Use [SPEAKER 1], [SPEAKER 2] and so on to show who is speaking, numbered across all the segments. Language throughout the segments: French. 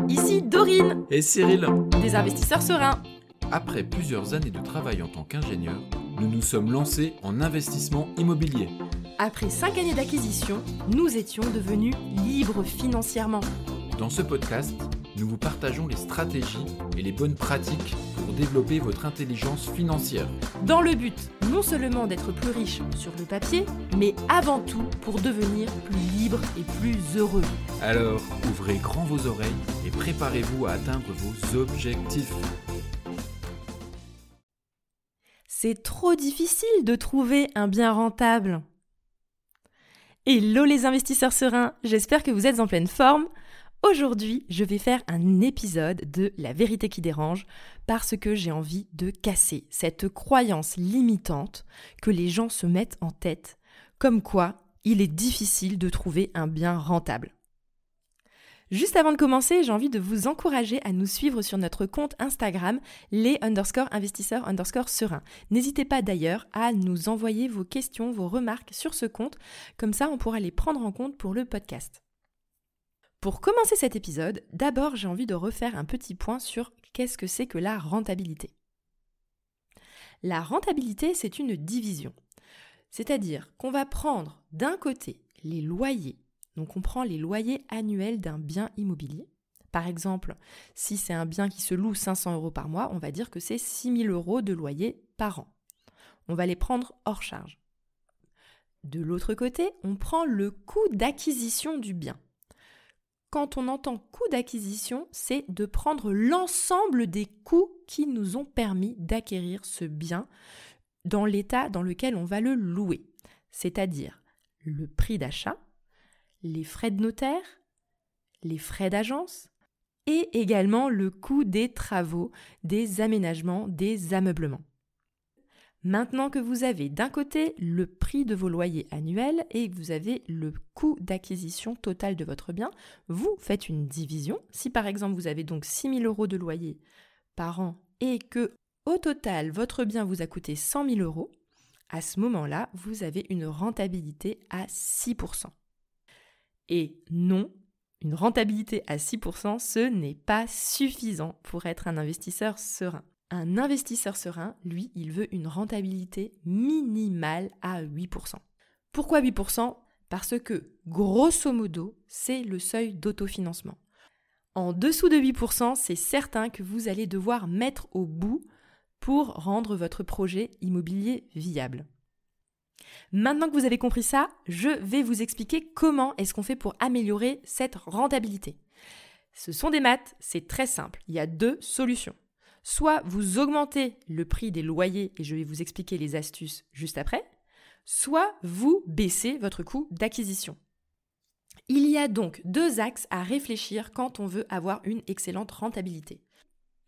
[SPEAKER 1] ici Dorine,
[SPEAKER 2] Et Cyril.
[SPEAKER 1] des investisseurs sereins.
[SPEAKER 2] Après plusieurs années de travail en tant qu'ingénieur, nous nous sommes lancés en investissement immobilier.
[SPEAKER 1] Après 5 années d'acquisition, nous étions devenus libres financièrement.
[SPEAKER 2] Dans ce podcast, nous vous partageons les stratégies et les bonnes pratiques pour développer votre intelligence financière.
[SPEAKER 1] Dans le but non seulement d'être plus riche sur le papier, mais avant tout pour devenir plus libre et plus heureux.
[SPEAKER 2] Alors, ouvrez grand vos oreilles et préparez-vous à atteindre vos objectifs.
[SPEAKER 1] C'est trop difficile de trouver un bien rentable. Hello les investisseurs sereins, j'espère que vous êtes en pleine forme. Aujourd'hui, je vais faire un épisode de La vérité qui dérange parce que j'ai envie de casser cette croyance limitante que les gens se mettent en tête, comme quoi il est difficile de trouver un bien rentable. Juste avant de commencer, j'ai envie de vous encourager à nous suivre sur notre compte Instagram, les_investisseurs_sereins. N'hésitez pas d'ailleurs à nous envoyer vos questions, vos remarques sur ce compte, comme ça on pourra les prendre en compte pour le podcast. Pour commencer cet épisode, d'abord j'ai envie de refaire un petit point sur qu'est-ce que c'est que la rentabilité. La rentabilité, c'est une division. C'est-à-dire qu'on va prendre d'un côté les loyers. Donc on prend les loyers annuels d'un bien immobilier. Par exemple, si c'est un bien qui se loue 500 € par mois, on va dire que c'est 6 000 € de loyer par an. On va les prendre hors charge. De l'autre côté, on prend le coût d'acquisition du bien. Quand on entend coût d'acquisition, c'est de prendre l'ensemble des coûts qui nous ont permis d'acquérir ce bien dans l'état dans lequel on va le louer. C'est-à-dire le prix d'achat, les frais de notaire, les frais d'agence et également le coût des travaux, des aménagements, des ameublements. Maintenant que vous avez d'un côté le prix de vos loyers annuels et que vous avez le coût d'acquisition total de votre bien, vous faites une division. Si par exemple vous avez donc 6 000 € de loyer par an et que au total votre bien vous a coûté 100 000 €, à ce moment-là, vous avez une rentabilité à 6%. Et non, une rentabilité à 6%, ce n'est pas suffisant pour être un investisseur serein. Un investisseur serein, lui, il veut une rentabilité minimale à 8%. Pourquoi 8% ? Parce que, grosso modo, c'est le seuil d'autofinancement. En dessous de 8%, c'est certain que vous allez devoir mettre au bout pour rendre votre projet immobilier viable. Maintenant que vous avez compris ça, je vais vous expliquer comment est-ce qu'on fait pour améliorer cette rentabilité. Ce sont des maths, c'est très simple. Il y a 2 solutions. Soit vous augmentez le prix des loyers, et je vais vous expliquer les astuces juste après, soit vous baissez votre coût d'acquisition. Il y a donc 2 axes à réfléchir quand on veut avoir une excellente rentabilité.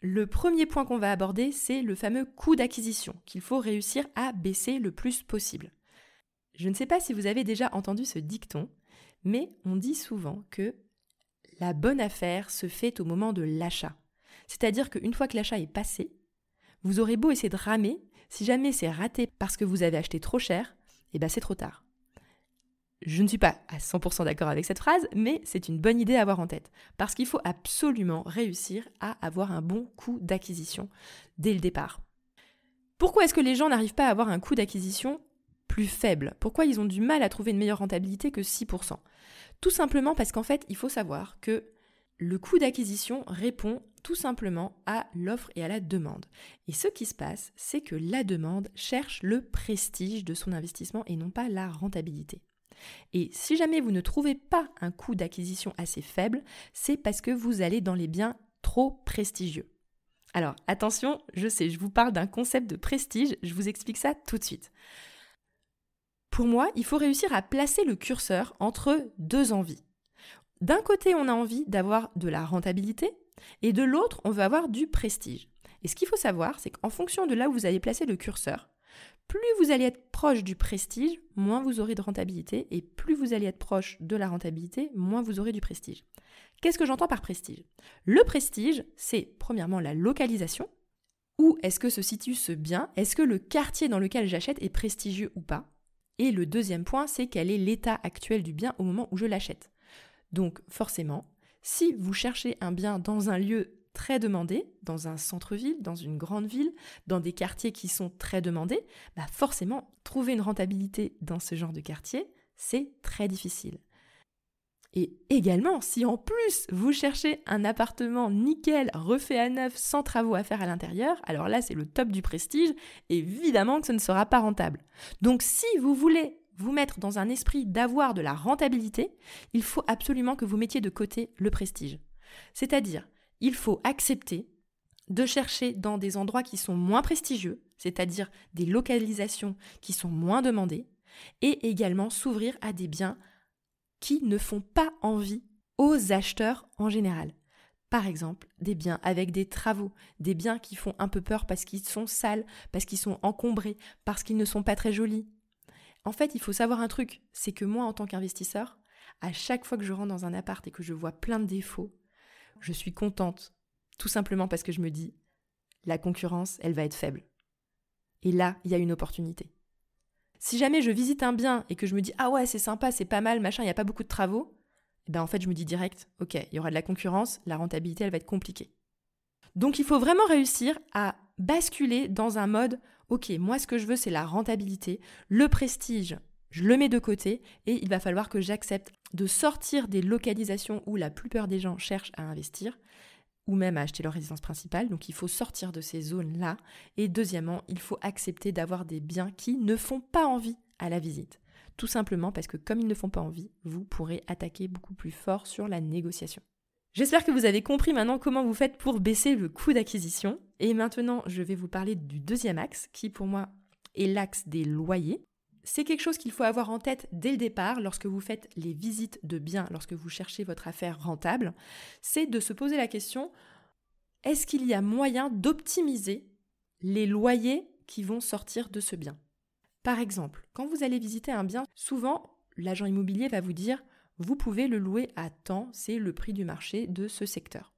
[SPEAKER 1] Le premier point qu'on va aborder, c'est le fameux coût d'acquisition qu'il faut réussir à baisser le plus possible. Je ne sais pas si vous avez déjà entendu ce dicton, mais on dit souvent que la bonne affaire se fait au moment de l'achat. C'est-à-dire qu'une fois que l'achat est passé, vous aurez beau essayer de ramer, si jamais c'est raté parce que vous avez acheté trop cher, c'est trop tard. Je ne suis pas à 100% d'accord avec cette phrase, mais c'est une bonne idée à avoir en tête. Parce qu'il faut absolument réussir à avoir un bon coût d'acquisition dès le départ. Pourquoi est-ce que les gens n'arrivent pas à avoir un coût d'acquisition plus faible ? Pourquoi ils ont du mal à trouver une meilleure rentabilité que 6% ? Tout simplement parce qu'en fait, il faut savoir que le coût d'acquisition répond tout simplement à l'offre et à la demande. Et ce qui se passe, c'est que la demande cherche le prestige de son investissement et non pas la rentabilité. Et si jamais vous ne trouvez pas un coût d'acquisition assez faible, c'est parce que vous allez dans les biens trop prestigieux. Alors attention, je sais, je vous parle d'un concept de prestige, je vous explique ça tout de suite. Pour moi, il faut réussir à placer le curseur entre 2 envies. D'un côté, on a envie d'avoir de la rentabilité et de l'autre, on veut avoir du prestige. Et ce qu'il faut savoir, c'est qu'en fonction de là où vous allez placer le curseur, plus vous allez être proche du prestige, moins vous aurez de rentabilité et plus vous allez être proche de la rentabilité, moins vous aurez du prestige. Qu'est-ce que j'entends par prestige ? Le prestige, c'est premièrement la localisation. Où est-ce que se situe ce bien ? Est-ce que le quartier dans lequel j'achète est prestigieux ou pas ? Et le deuxième point, c'est quel est l'état actuel du bien au moment où je l'achète. Donc forcément, Si vous cherchez un bien dans un lieu très demandé, dans un centre-ville, dans une grande ville, dans des quartiers qui sont très demandés, forcément, trouver une rentabilité dans ce genre de quartier, c'est très difficile. Et également, si en plus vous cherchez un appartement nickel, refait à neuf, sans travaux à faire à l'intérieur, alors là c'est le top du prestige, évidemment que ce ne sera pas rentable. Donc si vous voulez vous mettre dans un esprit d'avoir de la rentabilité, il faut absolument que vous mettiez de côté le prestige. C'est-à-dire, il faut accepter de chercher dans des endroits qui sont moins prestigieux, c'est-à-dire des localisations qui sont moins demandées, et également s'ouvrir à des biens qui ne font pas envie aux acheteurs en général. Par exemple, des biens avec des travaux, des biens qui font un peu peur parce qu'ils sont sales, parce qu'ils sont encombrés, parce qu'ils ne sont pas très jolis. En fait, il faut savoir un truc, c'est que moi, en tant qu'investisseur, à chaque fois que je rentre dans un appart et que je vois plein de défauts, je suis contente, tout simplement parce que je me dis, la concurrence, elle va être faible. Et là, il y a une opportunité. Si jamais je visite un bien et que je me dis « Ah ouais, c'est sympa, c'est pas mal, machin, il n'y a pas beaucoup de travaux », en fait, je me dis direct « Ok, il y aura de la concurrence, la rentabilité, elle va être compliquée. » Donc, il faut vraiment réussir à basculer dans un mode « Ok, moi, ce que je veux, c'est la rentabilité, le prestige, je le mets de côté et il va falloir que j'accepte de sortir des localisations où la plupart des gens cherchent à investir ou même à acheter leur résidence principale. Donc, il faut sortir de ces zones-là. Et deuxièmement, il faut accepter d'avoir des biens qui ne font pas envie à la visite. Tout simplement parce que comme ils ne font pas envie, vous pourrez attaquer beaucoup plus fort sur la négociation. J'espère que vous avez compris maintenant comment vous faites pour baisser le coût d'acquisition. Et maintenant, je vais vous parler du deuxième axe qui, pour moi, est l'axe des loyers. C'est quelque chose qu'il faut avoir en tête dès le départ lorsque vous faites les visites de biens, lorsque vous cherchez votre affaire rentable, c'est de se poser la question, est-ce qu'il y a moyen d'optimiser les loyers qui vont sortir de ce bien ? Par exemple, quand vous allez visiter un bien, souvent, l'agent immobilier va vous dire, vous pouvez le louer à tant, c'est le prix du marché de ce secteur.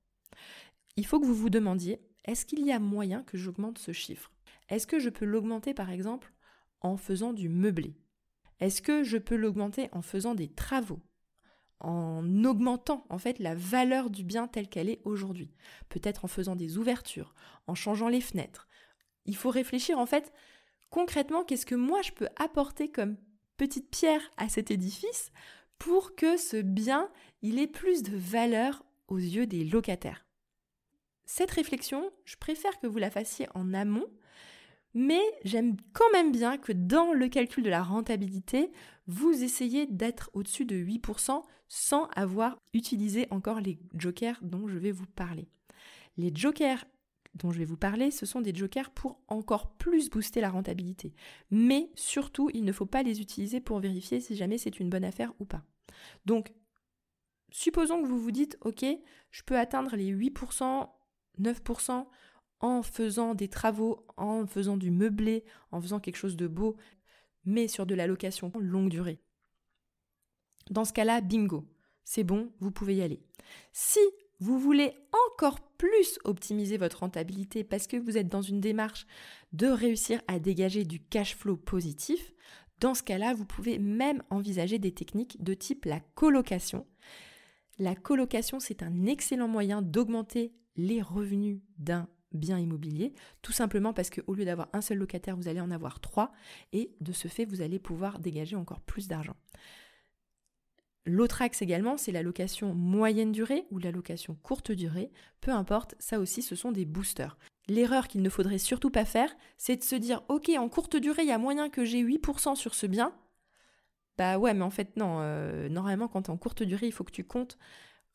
[SPEAKER 1] Il faut que vous vous demandiez, est-ce qu'il y a moyen que j'augmente ce chiffre ? Est-ce que je peux l'augmenter par exemple en faisant du meublé ? Est-ce que je peux l'augmenter en faisant des travaux ? En augmentant en fait la valeur du bien telle qu'elle est aujourd'hui ? Peut-être en faisant des ouvertures, en changeant les fenêtres. Il faut réfléchir en fait concrètement qu'est-ce que moi je peux apporter comme petite pierre à cet édifice pour que ce bien il ait plus de valeur aux yeux des locataires. Cette réflexion, je préfère que vous la fassiez en amont. Mais j'aime quand même bien que dans le calcul de la rentabilité, vous essayez d'être au-dessus de 8% sans avoir utilisé encore les jokers dont je vais vous parler. Les jokers dont je vais vous parler, ce sont des jokers pour encore plus booster la rentabilité. Mais surtout, il ne faut pas les utiliser pour vérifier si jamais c'est une bonne affaire ou pas. Donc, supposons que vous vous dites, ok, je peux atteindre les 8%, 9%, en faisant des travaux, en faisant du meublé, en faisant quelque chose de beau, mais sur de la location longue durée. Dans ce cas-là, bingo, c'est bon, vous pouvez y aller. Si vous voulez encore plus optimiser votre rentabilité parce que vous êtes dans une démarche de réussir à dégager du cash flow positif, dans ce cas-là, vous pouvez même envisager des techniques de type la colocation. La colocation, c'est un excellent moyen d'augmenter les revenus d'un bien immobilier, tout simplement parce qu'au lieu d'avoir un seul locataire, vous allez en avoir 3 et de ce fait, vous allez pouvoir dégager encore plus d'argent. L'autre axe également, c'est la location moyenne durée ou la location courte durée, peu importe, ça aussi ce sont des boosters. L'erreur qu'il ne faudrait surtout pas faire, c'est de se dire « Ok, en courte durée, il y a moyen que j'ai 8% sur ce bien ». Bah ouais, mais en fait non, normalement quand tu es en courte durée, il faut que tu comptes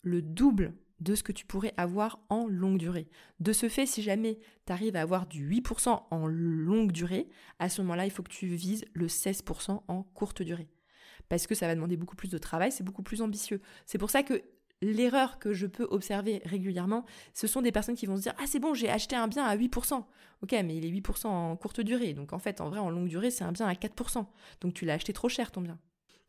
[SPEAKER 1] le double de ce que tu pourrais avoir en longue durée. De ce fait, si jamais tu arrives à avoir du 8% en longue durée, à ce moment-là, il faut que tu vises le 16% en courte durée. Parce que ça va demander beaucoup plus de travail, c'est beaucoup plus ambitieux. C'est pour ça que l'erreur que je peux observer régulièrement, ce sont des personnes qui vont se dire « Ah c'est bon, j'ai acheté un bien à 8%. » Ok, mais il est 8% en courte durée. Donc en fait, en vrai, en longue durée, c'est un bien à 4%. Donc tu l'as acheté trop cher ton bien.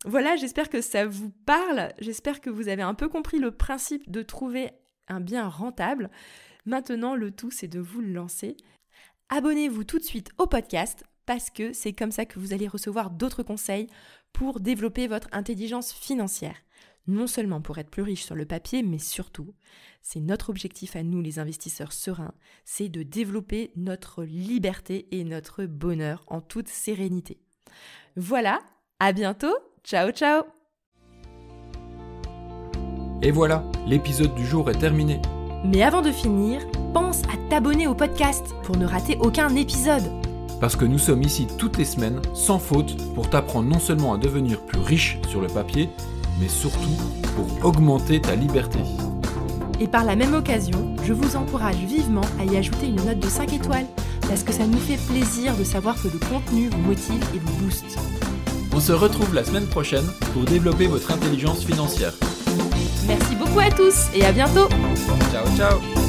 [SPEAKER 1] Voilà, j'espère que ça vous parle. J'espère que vous avez un peu compris le principe de trouver un bien rentable. Maintenant, le tout, c'est de vous lancer. Abonnez-vous tout de suite au podcast parce que c'est comme ça que vous allez recevoir d'autres conseils pour développer votre intelligence financière. non seulement pour être plus riche sur le papier, mais surtout, c'est notre objectif à nous les investisseurs sereins, c'est de développer notre liberté et notre bonheur en toute sérénité. Voilà, à bientôt, ciao ciao!
[SPEAKER 2] Et voilà, l'épisode du jour est terminé.
[SPEAKER 1] Mais avant de finir, pense à t'abonner au podcast pour ne rater aucun épisode.
[SPEAKER 2] Parce que nous sommes ici toutes les semaines, sans faute, pour t'apprendre non seulement à devenir plus riche sur le papier, mais surtout pour augmenter ta liberté.
[SPEAKER 1] Et par la même occasion, je vous encourage vivement à y ajouter une note de 5 étoiles, parce que ça nous fait plaisir de savoir que le contenu vous motive et vous booste.
[SPEAKER 2] On se retrouve la semaine prochaine pour développer votre intelligence financière.
[SPEAKER 1] Merci beaucoup à tous et à bientôt.
[SPEAKER 2] Ciao ciao.